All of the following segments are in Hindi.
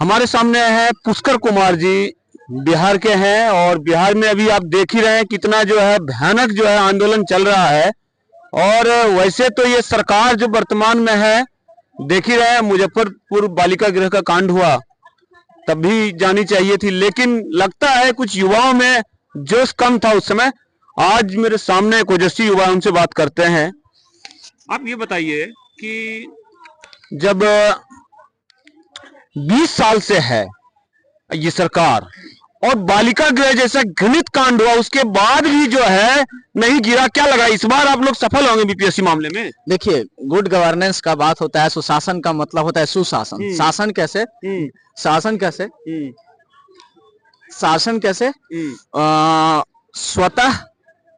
हमारे सामने है पुष्कर कुमार जी, बिहार के हैं और बिहार में अभी आप देख ही रहे हैं कितना जो है भयानक जो है आंदोलन चल रहा है। और वैसे तो ये सरकार जो वर्तमान में है, देख ही रहे हैं मुजफ्फरपुर बालिका गृह का कांड हुआ तब भी जानी चाहिए थी, लेकिन लगता है कुछ युवाओं में जोश कम था उस समय। आज मेरे सामने एक ओजस्वी युवा, उनसे बात करते हैं। आप ये बताइए कि जब 20 साल से है ये सरकार और बालिका गृह जैसा घृणित कांड हुआ, उसके बाद भी जो है नहीं गिरा, क्या लगा इस बार आप लोग सफल होंगे बीपीएससी मामले में? देखिए, गुड गवर्नेंस का बात होता है, सुशासन का मतलब होता है सुशासन। शासन कैसे? शासन कैसे? शासन कैसे?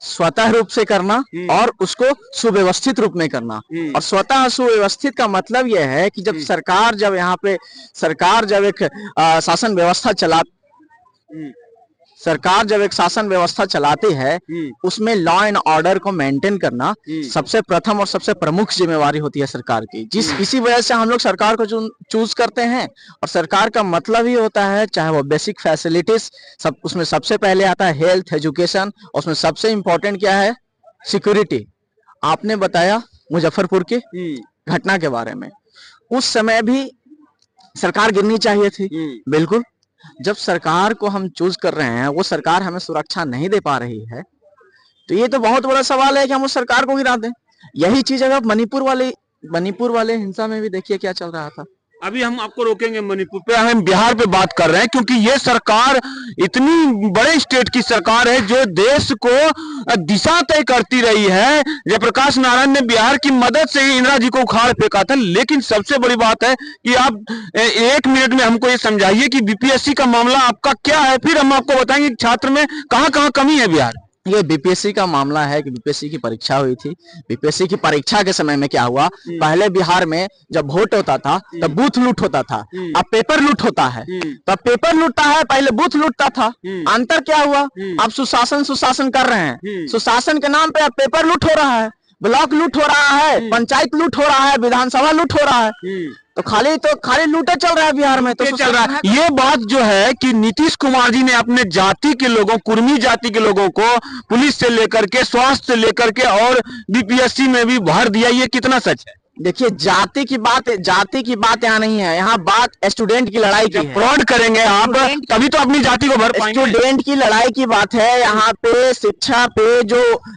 स्वतः रूप से करना और उसको सुव्यवस्थित रूप में करना। और स्वतः सुव्यवस्थित का मतलब यह है कि जब सरकार जब एक शासन व्यवस्था चलाती है, उसमें लॉ एंड ऑर्डर को मेंटेन करना सबसे प्रथम और सबसे प्रमुख जिम्मेवारी होती है सरकार की। इसी वजह से हम लोग सरकार को चूज करते हैं। और सरकार का मतलब ही होता है, चाहे वो बेसिक फैसिलिटीज, सब उसमें सबसे पहले आता है हेल्थ, एजुकेशन, उसमें सबसे इम्पोर्टेंट क्या है? सिक्योरिटी। आपने बताया मुजफ्फरपुर की घटना के बारे में, उस समय भी सरकार गिरनी चाहिए थी। बिल्कुल। जब सरकार को हम चूज कर रहे हैं, वो सरकार हमें सुरक्षा नहीं दे पा रही है, तो ये तो बहुत बड़ा सवाल है कि हम उस सरकार को गिरा दें। यही चीज अगर मणिपुर वाले हिंसा में भी देखिए क्या चल रहा था। अभी हम आपको रोकेंगे मणिपुर पे, हम बिहार पे बात कर रहे हैं क्योंकि ये सरकार इतनी बड़े स्टेट की सरकार है जो देश को दिशा तय करती रही है। जयप्रकाश नारायण ने बिहार की मदद से ही इंदिरा जी को उखाड़ फेंका था। लेकिन सबसे बड़ी बात है कि आप 1 मिनट में हमको ये समझाइए कि बीपीएससी का मामला आपका क्या है, फिर हम आपको बताएंगे छात्र में कहाँ कमी है बिहार। ये बीपीएससी का मामला है कि बीपीएससी की परीक्षा हुई थी। बीपीएससी की परीक्षा के समय में क्या हुआ, पहले बिहार में जब वोट होता था तब बूथ लूट होता था, अब पेपर लूट होता है। तब पेपर लूटता है, पहले बूथ लूटता था। अंतर क्या हुआ? अब सुशासन कर रहे हैं। सुशासन के नाम पे अब पेपर लूट हो रहा है, ब्लॉक लूट हो रहा है, पंचायत लूट हो रहा है, विधानसभा लूट हो रहा है। तो खाली लूटे चल रहा है बिहार में। तो चल रहा है। ये बात जो है कि नीतीश कुमार जी ने अपने जाति के लोगों, कुर्मी जाति के लोगों को पुलिस से लेकर के, स्वास्थ्य से लेकर के और बीपीएससी में भी भर दिया, ये कितना सच है? देखिए, जाति की बात यहाँ नहीं है, यहाँ बात स्टूडेंट की लड़ाई की है। फ्रॉड करेंगे आप तभी तो अपनी जाति को भर पाएंगे। स्टूडेंट की लड़ाई की बात है। यहाँ पे शिक्षा पे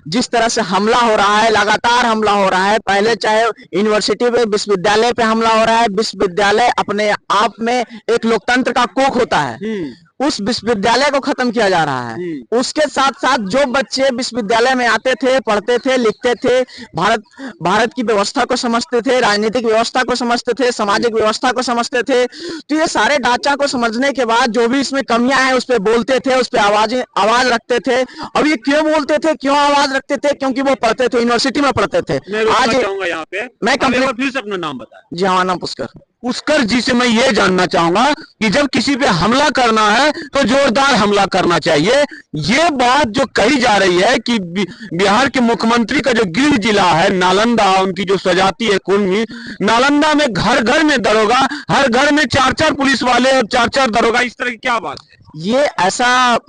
जिस तरह से हमला हो रहा है, लगातार हमला हो रहा है। पहले चाहे यूनिवर्सिटी पे, विश्वविद्यालय पे हमला हो रहा है। विश्वविद्यालय अपने आप में एक लोकतंत्र का कोख होता है, उस विश्वविद्यालय को खत्म किया जा रहा है। उसके साथ साथ जो बच्चे विश्वविद्यालय में आते थे, पढ़ते थे, लिखते थे, भारत की व्यवस्था को समझते थे, राजनीतिक व्यवस्था को समझते थे, सामाजिक व्यवस्था को समझते थे, तो ये सारे ढांचा को समझने के बाद जो भी इसमें कमियां हैं उस पर बोलते थे, उस पर आवाज रखते थे। अब ये क्यों बोलते थे, क्यों आवाज रखते थे? क्योंकि वो पढ़ते थे, यूनिवर्सिटी में पढ़ते थे। आज यहाँ पे मैं फिर से अपना नाम बताया। जी हाँ, नाम पुष्कर जी से मैं ये जानना चाहूंगा कि जब किसी पे हमला करना है तो जोरदार हमला करना चाहिए। ये बात जो कही जा रही है कि बिहार के मुख्यमंत्री का जो गृह जिला है नालंदा, उनकी जो स्वजाति है कुर्मी, नालंदा में घर घर में दरोगा, हर घर में 4-4 पुलिस वाले और 4-4 दरोगा, इस तरह की क्या बात है? ये ऐसा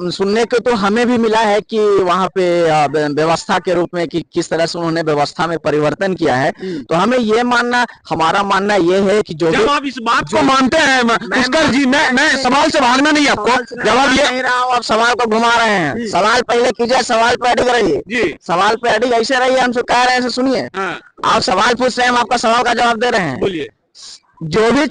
सुनने को तो हमें भी मिला है कि वहाँ पे व्यवस्था के रूप में कि किस तरह से उन्होंने व्यवस्था में परिवर्तन किया है। तो हमें ये हमारा मानना ये है कि जो जब आप इस बात को मानते हैं पुष्कर जी, मैं सवाल से भागना नहीं, आपको जवाब ये नहीं रहा हूँ, आप सवाल को घुमा रहे हैं। सवाल पहले कीजिए, सवाल पे अडिग रहिए। सवाल पे अडिग ऐसे रहिए, हमसे कह रहे हैं सुनिए। आप सवाल पूछ रहे हैं, हम आपका सवाल का जवाब दे रहे हैं। बोलिए। जो भी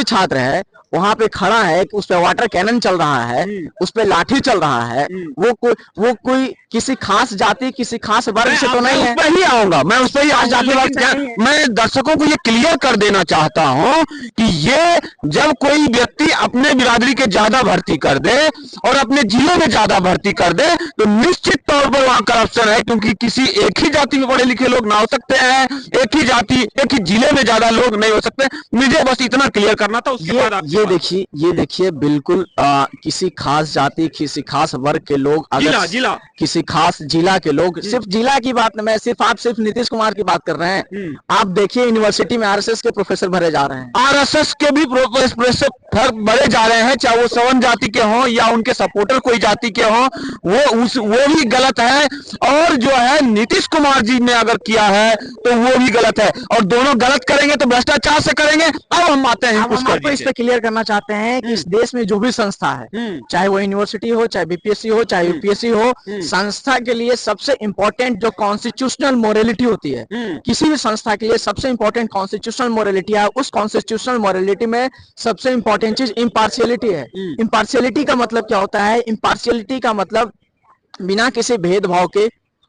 छात्र है वहाँ पे खड़ा है कि उस पे वाटर कैनन चल रहा है, उस पे लाठी चल रहा है, वो कोई किसी खास जाति, किसी खास वर्ग से तो नहीं है। उस पर ही आऊंगा मैं, उस पर ही मैं दर्शकों को ये क्लियर कर देना चाहता हूँ कि ये जब कोई व्यक्ति अपने बिरादरी के ज्यादा भर्ती कर दे और अपने जिले में ज्यादा भर्ती कर दे तो निश्चित तौर पर वहाँ करप्शन है, क्योंकि किसी एक ही जाति में पढ़े लिखे लोग ना हो सकते हैं, एक ही जिले में ज्यादा लोग नहीं हो सकते। मुझे बस इतना क्लियर करना था। उसके बाद ये देखिए बिल्कुल किसी खास जाति, किसी खास वर्ग के लोग अगर जिला किसी किसी खास जिला के लोग, सिर्फ जिला की बात नहीं, मैं आप सिर्फ नीतीश कुमार की बात कर रहे हैं। आप देखिए यूनिवर्सिटी में आरएसएस के प्रोफेसर भरे जा रहे हैं, आरएसएस के भी प्रोफेसर भरे जा रहे हैं, चाहे वो सवर्ण जाति के हों या उनके सपोर्टर कोई जाति के हों, वो भी गलत है। और जो है नीतीश कुमार जी ने अगर किया है तो वो भी गलत है, और दोनों गलत करेंगे तो भ्रष्टाचार से करेंगे। अब हम आते हैं हम इस पे क्लियर करना चाहते हैं कि इस देश में जो भी संस्था है, चाहे वो यूनिवर्सिटी हो, चाहे बीपीएससी हो, चाहे यूपीएससी हो, संस्था के लिए सबसे इंपॉर्टेंट जो कॉन्स्टिट्यूशनल मोरालिटी होती है, किसी भी संस्था के लिए सबसे इंपॉर्टेंट कॉन्स्टिट्यूशनल मोरालिटी है। उस कॉन्स्टिट्यूशनल मोरालिटी में सबसे इंपॉर्टेंट चीज इम्पार्शियलिटी है। इम्पार्शियलिटी का मतलब क्या होता है? इम्पार्शियलिटी का मतलब बिना किसी भेदभाव के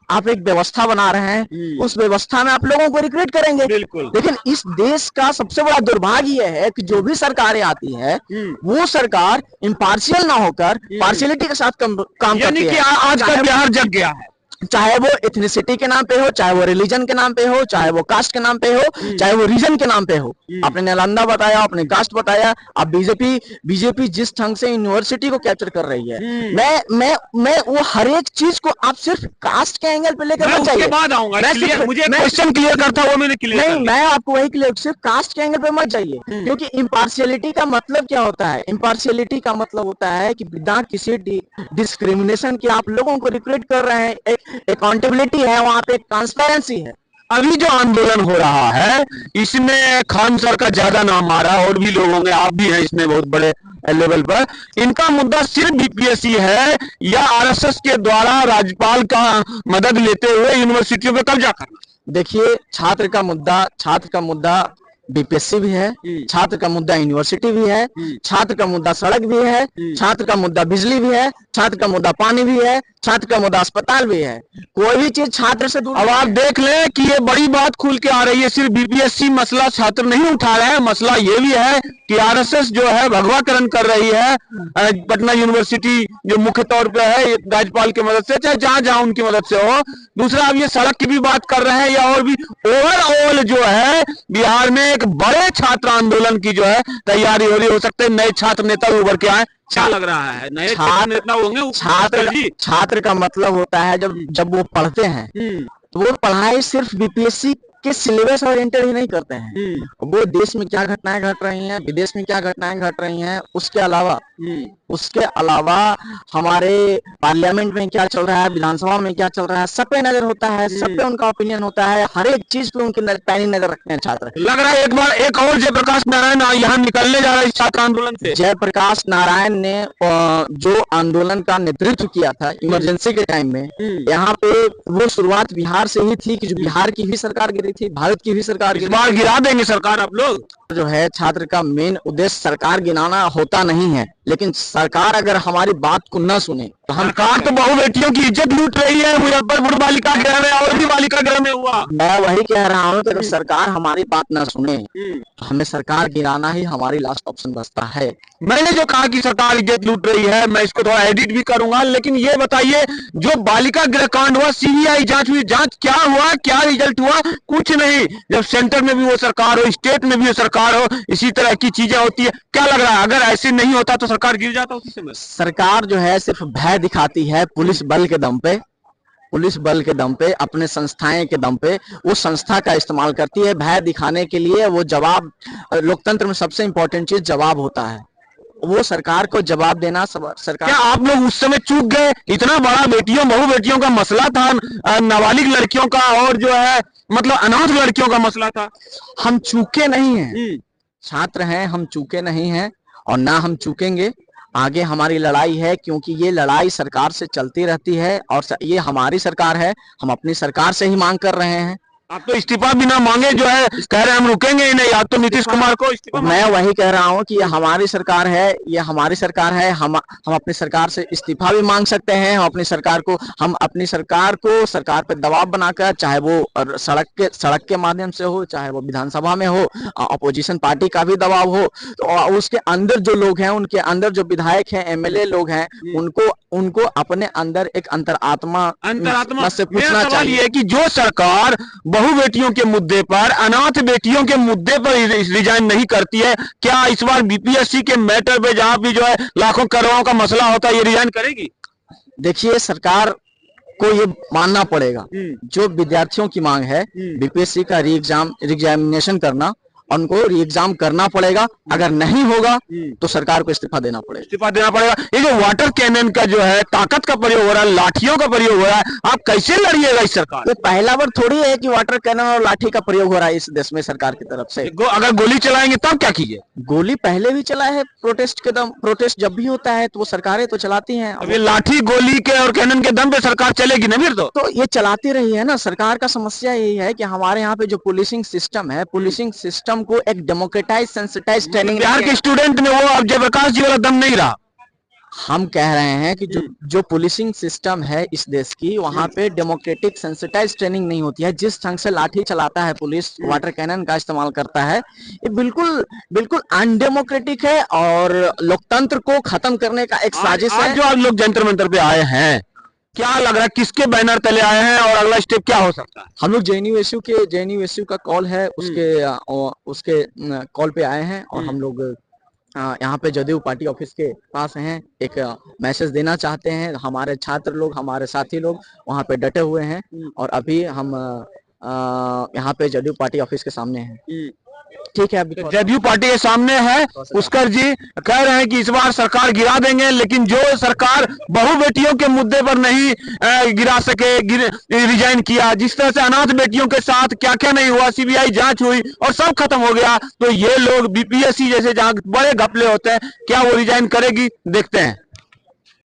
आप एक व्यवस्था बना रहे हैं, उस व्यवस्था में आप लोगों को रिक्रूट करेंगे। लेकिन इस देश का सबसे बड़ा दुर्भाग्य यह है कि जो भी सरकारें आती है वो सरकार इम्पार्शियल ना होकर पार्शियलिटी के साथ काम करती है। आज का बिहार जग गया है, चाहे वो एथनिसिटी के नाम पे हो, चाहे वो रिलीजन के नाम पे हो, चाहे वो कास्ट के नाम पे हो, चाहे वो रीजन के नाम पे हो। आपने नालंदा बताया, आपने कास्ट बताया। अब बीजेपी जिस ढंग से यूनिवर्सिटी को कैप्चर कर रही है, मैं वो हर एक चीज को आप सिर्फ कास्ट के एंगल पे लेकर मत जाइए। बाद आऊंगा, मुझे क्वेश्चन क्लियर करता, वो मैंने क्लियर नहीं, मैं आपको वही क्लियर, सिर्फ कास्ट के एंगल पे मत जाइए, क्योंकि इम्पार्शियलिटी का मतलब क्या होता है? इम्पार्शियलिटी का मतलब होता है कि बिना किसी डिस्क्रिमिनेशन के आप लोगों को रिक्रूट कर रहे हैं। अकाउंटेबिलिटी है, वहां पे ट्रांसपेरेंसी है। अभी जो आंदोलन हो रहा है इसमें खान सर का ज्यादा नाम आ रहा है, और भी लोग होंगे, आप भी हैं इसमें बहुत बड़े लेवल पर। इनका मुद्दा सिर्फ बीपीएससी है या आरएसएस के द्वारा राज्यपाल का मदद लेते हुए यूनिवर्सिटियों पे कब्जा करना? देखिए, छात्र का मुद्दा बीपीएससी भी है, छात्र का मुद्दा यूनिवर्सिटी भी है, छात्र का मुद्दा सड़क भी है, छात्र का मुद्दा बिजली भी है, छात्र का मुद्दा पानी भी है, छात्र का मुद्दा अस्पताल भी है। कोई भी चीज छात्र से दूर। अब आप देख लें कि ये बड़ी बात खुल के आ रही है, सिर्फ बीपीएससी मसला छात्र नहीं उठा रहे हैं, मसला ये भी है कि आरएसएस जो है भगवाकरण कर रही है पटना यूनिवर्सिटी जो मुख्य तौर पे है राज्यपाल की मदद से, चाहे जहां जहां उनकी मदद से हो। दूसरा, अब ये सड़क की भी बात कर रहे हैं, या और भी ओवरऑल जो है बिहार में एक बड़े छात्र आंदोलन की जो है तैयारी हो रही। हो सकते नए छात्र नेता उभर के आए, क्या लग रहा है? नए छात्र नेता होंगे। छात्र का मतलब होता है जब वो पढ़ते हैं तो वो पढ़ाई सिर्फ बीपीएससी के सिलेबस ओरिएंटेड ही नहीं करते हैं, वो देश में क्या घटनाएं घट रही हैं, विदेश में क्या घटनाएं घट रही हैं, उसके अलावा हमारे पार्लियामेंट में क्या चल रहा है, विधानसभा में क्या चल रहा है, सब पे नजर होता है, सब पे उनका ओपिनियन होता है, हर एक चीज पे उनकी पैनी नजर रखते हैं छात्र। लग रहा है एक बार एक और जयप्रकाश नारायण यहाँ निकलने जा रहा है इस छात्र आंदोलन से। जयप्रकाश नारायण ने जो आंदोलन का नेतृत्व किया था इमरजेंसी के टाइम में, यहाँ पे वो शुरुआत बिहार से ही थी कि जो बिहार की भी सरकार गिरी थी, भारत की भी सरकार इस बार गिरा देंगे सरकार आप लोग। जो है छात्र का मेन उद्देश्य सरकार गिराना होता नहीं है, लेकिन सरकार अगर हमारी बात को न सुने तो हम सरकार तो बहु बेटियों की इज्जत लूट रही है। मुजफ्फरपुर बालिका गृह में और भी बालिका गृह में हुआ। मैं वही कह रहा हूँ कि अगर सरकार हमारी बात न सुने तो हमें सरकार गिराना ही हमारी लास्ट ऑप्शन बचता है। मैंने जो कहा कि सरकार इज्जत लूट रही है, मैं इसको थोड़ा एडिट भी करूंगा, लेकिन ये बताइए जो बालिका गृह कांड हुआ, सीबीआई जांच हुई, जांच क्या हुआ, क्या रिजल्ट हुआ? कुछ नहीं। जब सेंटर में भी वो सरकार हो, स्टेट में भी वो सरकार हो, इसी तरह की चीजें होती है। क्या लग रहा है अगर ऐसे नहीं होता तो सरकार गिर जाता उसी समय? सरकार जो है सिर्फ भय दिखाती है पुलिस बल के दम पे, अपने संस्थाएं के दम पे वो संस्था का इस्तेमाल करती है भय दिखाने के लिए। वो जवाब, लोकतंत्र में सबसे इंपॉर्टेंट चीज जवाब होता है, वो सरकार को जवाब देना सरकार। क्या आप लोग उस समय चूक गए? इतना बड़ा बहु बेटियों का मसला था, नाबालिग लड़कियों का और जो है मतलब अनाथ लड़कियों का मसला था। हम चूके नहीं हैं, छात्र हैं, हम चूके नहीं हैं और ना हम चूकेंगे। आगे हमारी लड़ाई है, क्योंकि ये लड़ाई सरकार से चलती रहती है और ये हमारी सरकार है, हम अपनी सरकार से ही मांग कर रहे हैं। आप तो इस्तीफा बिना मांगे जो है कह रहे हैं हम रुकेंगे ही नहीं, या तो नीतीश कुमार को इस्तीफा। मैं वही कह रहा हूं कि ये हमारी सरकार है, ये हमारी सरकार है। हम अपनी सरकार से इस्तीफा भी मांग सकते हैं। हम अपनी सरकार को सरकार पे दबाव बनाकर, चाहे वो सड़क के माध्यम से हो, चाहे वो विधानसभा में हो, अपोजिशन पार्टी का भी दबाव हो, तो उसके अंदर जो लोग हैं, उनके अंदर जो विधायक हैं, एमएलए लोग हैं, उनको अपने अंदर एक अंतरात्मा से पूछना चाहिए कि जो सरकार बहु बेटियों के मुद्दे पर, अनाथ बेटियों के मुद्दे पर रिजाइन नहीं करती है, क्या इस बार बीपीएससी के मैटर पे जहां भी जो है लाखों करोड़ों का मसला होता है ये रिजाइन करेगी? देखिए, सरकार को ये मानना पड़ेगा, जो विद्यार्थियों की मांग है बीपीएससी का री एग्जामिनेशन करना, उनको री एग्जाम करना पड़ेगा। अगर नहीं होगा तो सरकार को इस्तीफा देना पड़ेगा। ये जो वाटर कैनन का जो है ताकत का प्रयोग हो रहा है, लाठियों का प्रयोग हो रहा है, आप कैसे लड़िएगा इस सरकार? ये पहला बार थोड़ी है कि वाटर कैनन और लाठी का प्रयोग हो रहा है इस देश में सरकार की तरफ से। अगर गोली चलाएंगे तब क्या कीजिए? गोली पहले भी चला है, प्रोटेस्ट जब भी होता है तो वो सरकारें तो चलाती हैं। अब ये लाठी गोली के और कैनन के दम पे सरकार चलेगी ना फिर तो ये चलाती रही है ना। सरकार का समस्या यही है कि हमारे यहाँ पे जो पुलिसिंग सिस्टम है, पुलिसिंग सिस्टम को एक डेमोक्रेटाइज सेंसिटाइज ट्रेनिंग बिहार के स्टूडेंट में वो अब जयप्रकाश जी वाला दम नहीं रहा। हम कह रहे हैं कि जो पुलिसिंग सिस्टम है इस देश की, वहां पे डेमोक्रेटिक सेंसिटाइज ट्रेनिंग नहीं होती है। जिस ढंग से लाठी चलाता है पुलिस, वाटर कैनन का इस्तेमाल करता है, ये बिल्कुल अनडेमोक्रेटिक है और लोकतंत्र को खत्म करने का एक साजिश है। जो आप लोग जंतर मंतर पे आए हैं, क्या लग रहा है किसके बैनर तले आए हैं और अगला स्टेप क्या हो सकता है? हम लोग जेएनयू का कॉल है, उसके कॉल पे आए हैं और हम लोग यहाँ पे जदयू पार्टी ऑफिस के पास हैं। एक मैसेज देना चाहते हैं। हमारे छात्र लोग, हमारे साथी लोग वहाँ पे डटे हुए हैं और अभी हम यहाँ पे जदयू पार्टी ऑफिस के सामने हैं। ठीक है, अभी जदयू पार्टी के सामने है। पुष्कर जी कह रहे हैं कि इस बार सरकार गिरा देंगे, लेकिन जो सरकार बहु बेटियों के मुद्दे पर नहीं गिरा सके, रिजाइन किया, जिस तरह से अनाथ बेटियों के साथ क्या क्या नहीं हुआ, सीबीआई जांच हुई और सब खत्म हो गया, तो ये लोग बीपीएससी जैसे जहां बड़े घपले होते हैं, क्या वो रिजाइन करेगी? देखते हैं।